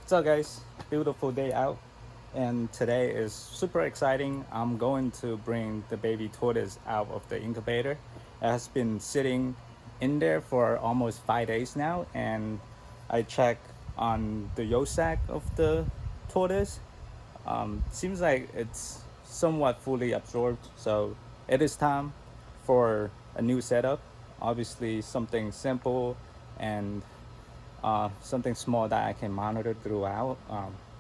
What's up, guys? Beautiful day out, and today is super exciting. I'm going to bring the baby tortoise out of the incubator. It has been sitting in there for almost 5 days now, and I checked on the yolk sac of the tortoise. Seems like it's somewhat fully absorbed, so it is time for a new setup. Obviously, something simple and something small that I can monitor throughout,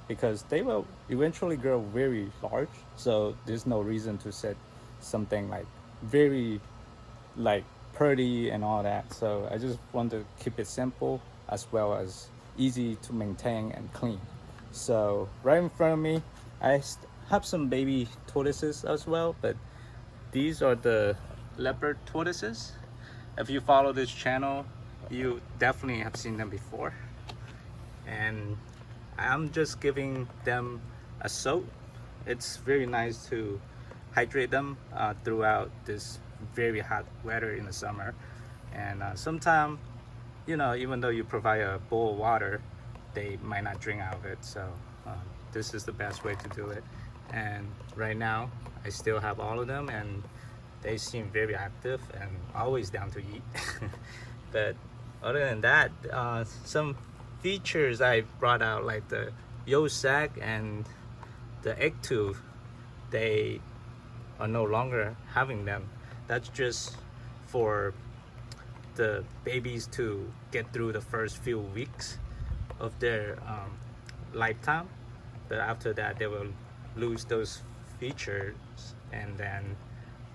because they will eventually grow very large. So there's no reason to set something like very like pretty and all that. So I just want to keep it simple as well as easy to maintain and clean. So right in front of me, have some baby tortoises as well, but these are the leopard tortoises. If you follow this channel, you definitely have seen them before. And I'm just giving them a soak. It's very nice to hydrate them throughout this very hot weather in the summer. And sometimes, even though you provide a bowl of water, they might not drink out of it. So this is the best way to do it. And right now, I still have all of them, and they seem very active and always down to eat. But other than that, some features I brought out, like the yolk sac and the egg tube, they are no longer having them. That's just for the babies to get through the first few weeks of their lifetime. But after that, they will lose those features and then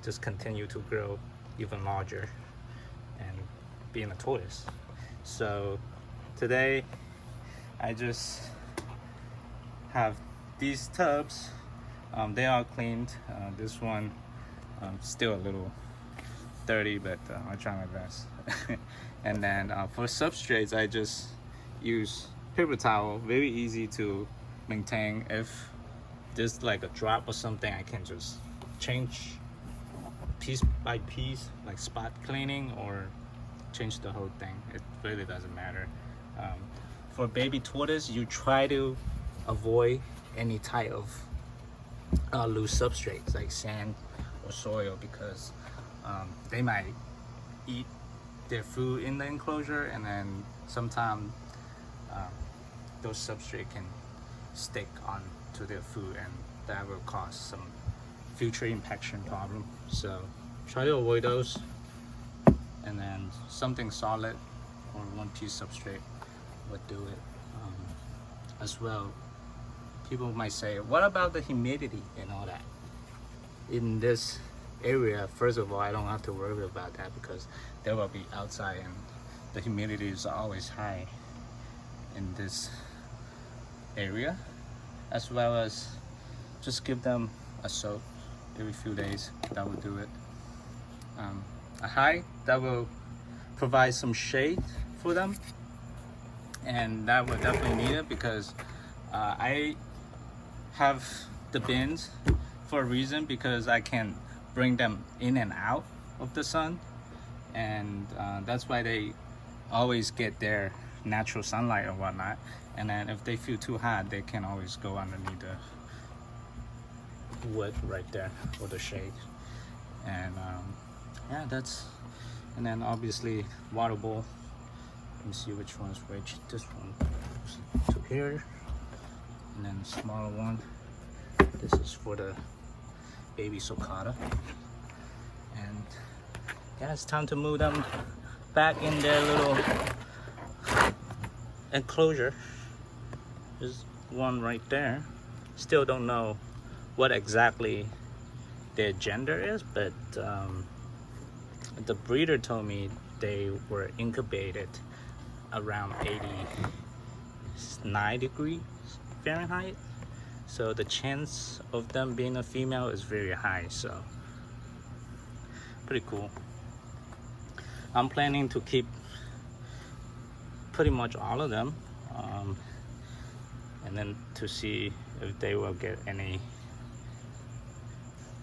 just continue to grow even larger and being a tortoise. So today I just have these tubs. They are cleaned. This one still a little dirty, but I try my best. And then for substrates, I just use paper towel. Very easy to maintain. If there's like a drop or something, I can just change piece by piece, like spot cleaning, or change the whole thing. It really doesn't matter. For baby tortoise, you try to avoid any type of loose substrates like sand or soil, because they might eat their food in the enclosure, and then sometimes those substrate can stick on to their food, and that will cause some future impaction problem. So try to avoid those, and then something solid or one piece substrate would do it. As well, people might say, what about the humidity and all that? In this area, first of all, I don't have to worry about that because they will be outside, and the humidity is always high in this area. As well as just give them a soak every few days. That will do it. A high that will provide some shade for them, and that will definitely need it, because I have the bins for a reason, because I can bring them in and out of the sun, and that's why they always get their natural sunlight or whatnot. And then if they feel too hot, they can always go underneath the wood right there, or the shade. And yeah, that's. And then obviously water bowl. Let me see which one's which. This one goes to here, and then the smaller one, this is for the baby sulcata. And yeah, it's time to move them back in their little enclosure. There's one right there. Still don't know what exactly their gender is, but the breeder told me they were incubated around 89 degrees Fahrenheit. So the chance of them being a female is very high. So pretty cool. I'm planning to keep pretty much all of them, and then to see if they will get any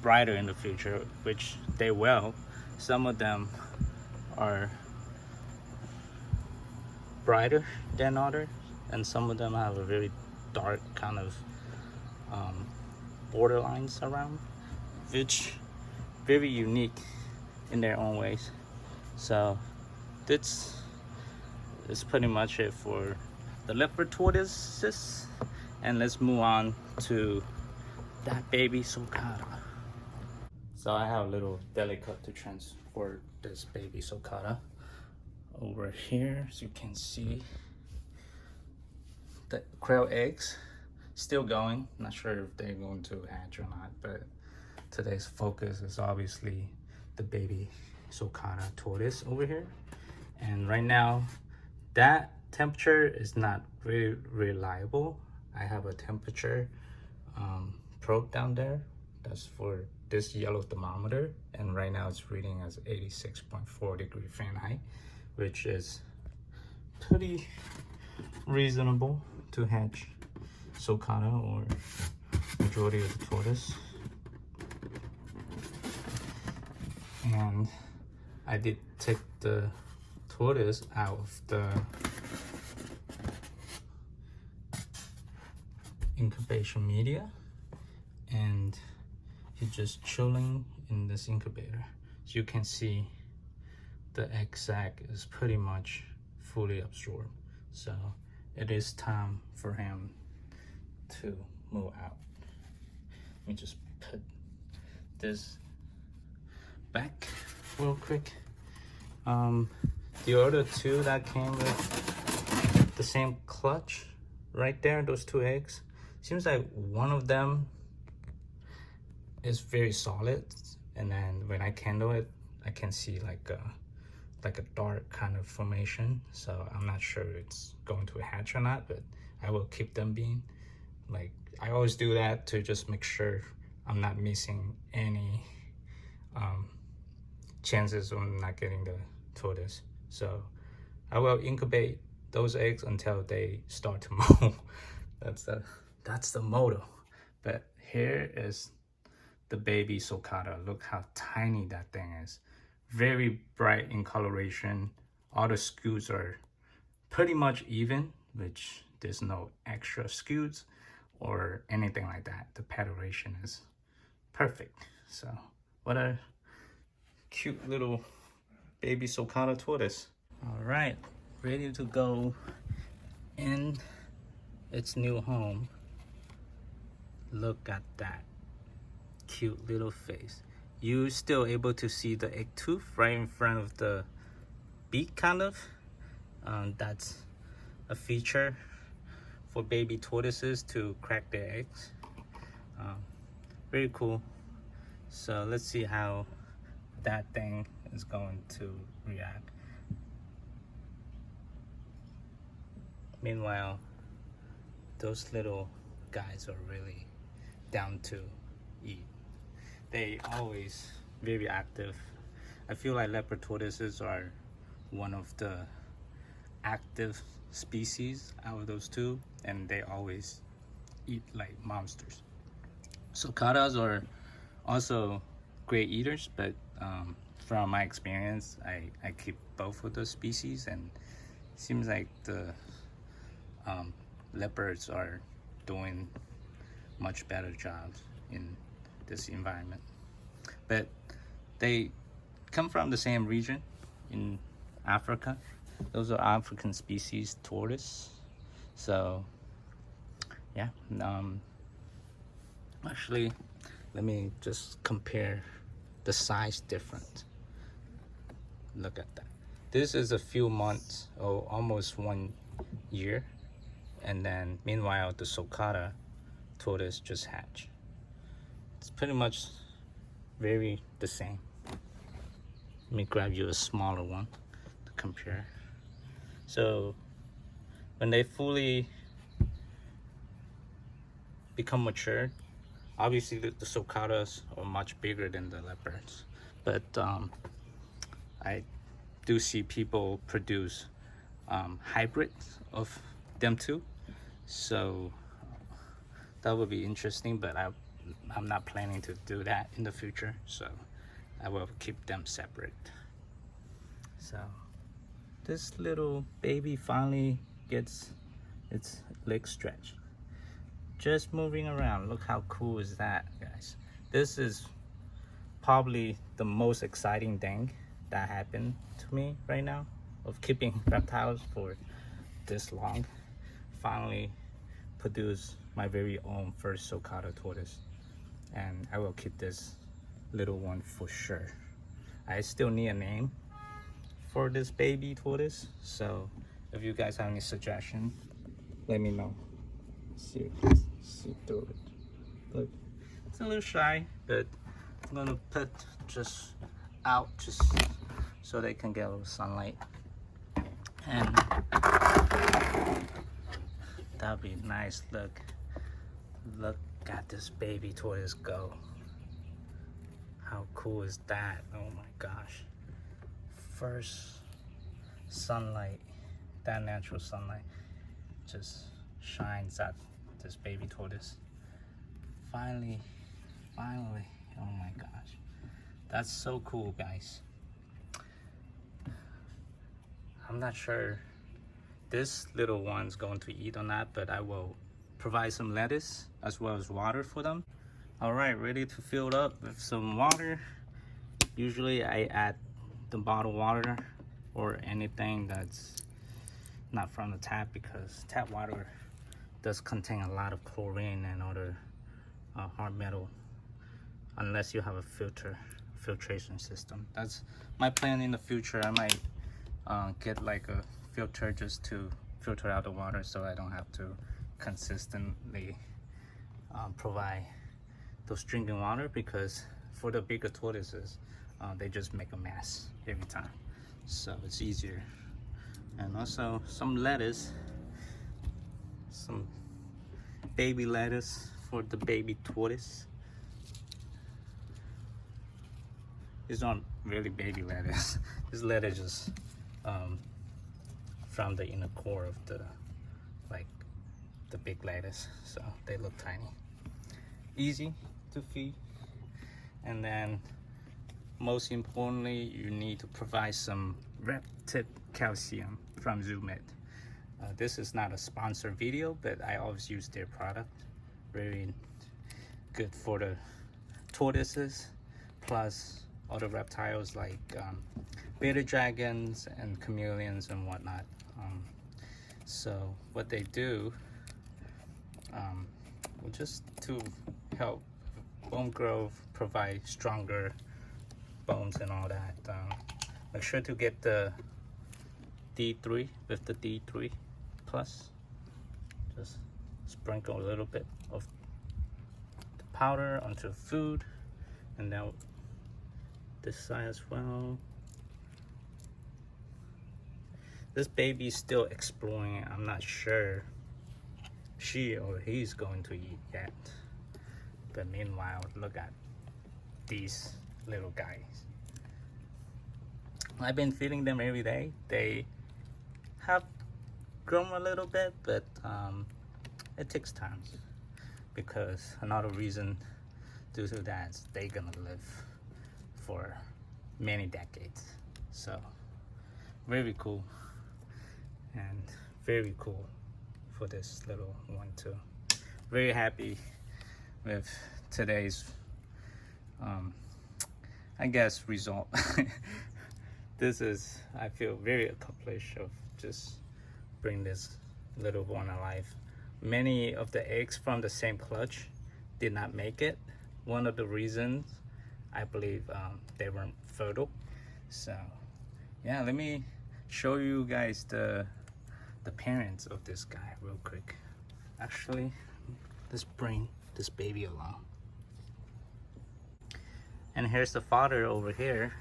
brighter in the future, which they will. Some of them are brighter than others, and some of them have a very dark kind of borderlines around, which very unique in their own ways. So this is pretty much it for the leopard tortoises, and let's move on to that baby sulcata. So I have a little delicate to transport this baby sulcata over here, as you can see. The quail eggs still going. Not sure if they're going to hatch or not, but today's focus is obviously the baby sulcata tortoise over here. And right now, that temperature is not very reliable. I have a temperature probe down there. That's for this yellow thermometer, and right now it's reading as 86.4 degrees Fahrenheit, which is pretty reasonable to hatch sulcata or majority of the tortoise. And I did take the tortoise out of the incubation media, and he's just chilling in this incubator. As you can see, the egg sac is pretty much fully absorbed. So it is time for him to move out. Let me just put this back real quick. The other two that came with the same clutch right there, those two eggs, seems like one of them is very solid, and then when I candle it, I can see like a dark kind of formation. So I'm not sure it's going to hatch or not, but I will keep them being. Like, I always do that to just make sure I'm not missing any chances of not getting the tortoise. So I will incubate those eggs until they start to molt. That's the motto. But here is the baby sulcata. Look how tiny that thing is. Very bright in coloration. All the scutes are pretty much even, which there's no extra scutes or anything like that. The peroration is perfect. So what a cute little baby sulcata tortoise. All right, ready to go in its new home. Look at that cute little face. You're still able to see the egg tooth right in front of the beak, kind of. That's a feature for baby tortoises to crack their eggs. Very cool. So let's see how that thing is going to react. Meanwhile, those little guys are really down to eat. They always very active. I feel like leopard tortoises are one of the active species out of those two, and they always eat like monsters. Sulcatas are also great eaters, but from my experience, I keep both of those species, and it seems like the leopards are doing much better jobs in this environment. But they come from the same region in Africa. Those are African species tortoise. So yeah, actually, let me just compare the size difference. Look at that. This is a few months, or almost 1 year, and then meanwhile the sulcata tortoise just hatched. It's pretty much very the same. Let me grab you a smaller one to compare. So when they fully become mature, obviously the sulcatas are much bigger than the leopards, but I do see people produce hybrids of them too. So that would be interesting, but I'm not planning to do that in the future, so I will keep them separate. So this little baby finally gets its leg stretch. Just moving around. Look how cool is that, guys. This is probably the most exciting thing that happened to me right now of keeping reptiles for this long. Finally produce my very own first sulcata tortoise, and I will keep this little one for sure. I still need a name for this baby tortoise, so if you guys have any suggestions, let me know. See through it. Look, it's a little shy, but I'm gonna put just out just so they can get a little sunlight, and that'd be nice. Look at this baby tortoise go. How cool is that? Oh my gosh. First sunlight, that natural sunlight just shines at this baby tortoise. Finally, oh my gosh. That's so cool, guys. I'm not sure this little one's going to eat or not, but I will provide some lettuce as well as water for them. All right, ready to fill it up with some water. Usually I add the bottled water or anything that's not from the tap, because tap water does contain a lot of chlorine and other hard metal, unless you have a filtration system. That's my plan in the future. I might get like a filter just to filter out the water, so I don't have to consistently provide those drinking water, because for the bigger tortoises, they just make a mess every time, so it's easier. And also some lettuce, some baby lettuce for the baby tortoise. It's not really baby lettuce. This lettuce is from the inner core of the big lettuce, so they look tiny. Easy to feed. And then most importantly, you need to provide some red tip calcium from ZooMed. This is not a sponsored video, but I always use their product. Very good for the tortoises, plus other reptiles like beta dragons and chameleons and whatnot. So what they do, just to help bone growth, provide stronger bones and all that. Make sure to get the D3 with the D3 plus. Just sprinkle a little bit of the powder onto food, and now this side as well. This baby's still exploring. I'm not sure she or he's going to eat yet. But meanwhile, look at these little guys. I've been feeding them every day. They have grown a little bit, but it takes time, because another reason due to that is they're gonna live for many decades. So very cool, and very cool for this little one too. Very happy with today's I guess result. This is, I feel very accomplished of just bring this little one alive. Many of the eggs from the same clutch did not make it. One of the reasons, I believe, they weren't fertile. So yeah, let me show you guys the parents of this guy real quick. Actually, let's bring this baby along. And here's the father over here.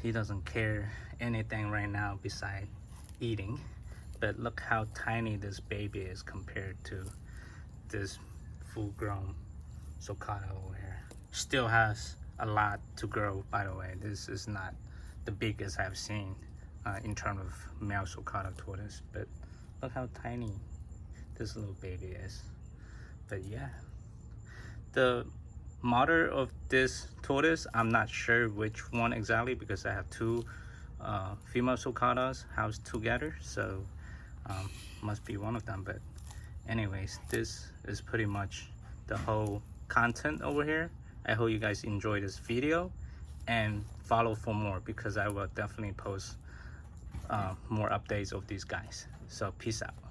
He doesn't care anything right now beside eating, but look how tiny this baby is compared to this full-grown sulcata over here. Still has a lot to grow, by the way. This is not the biggest I've seen in terms of male sulcata tortoise, but look how tiny this little baby is. But yeah, the mother of this tortoise, I'm not sure which one exactly, because I have two female sulcatas housed together, so Must be one of them. But anyways, this is pretty much the whole content over here. I hope you guys enjoy this video and follow for more, because I will definitely post more updates of these guys. So peace out.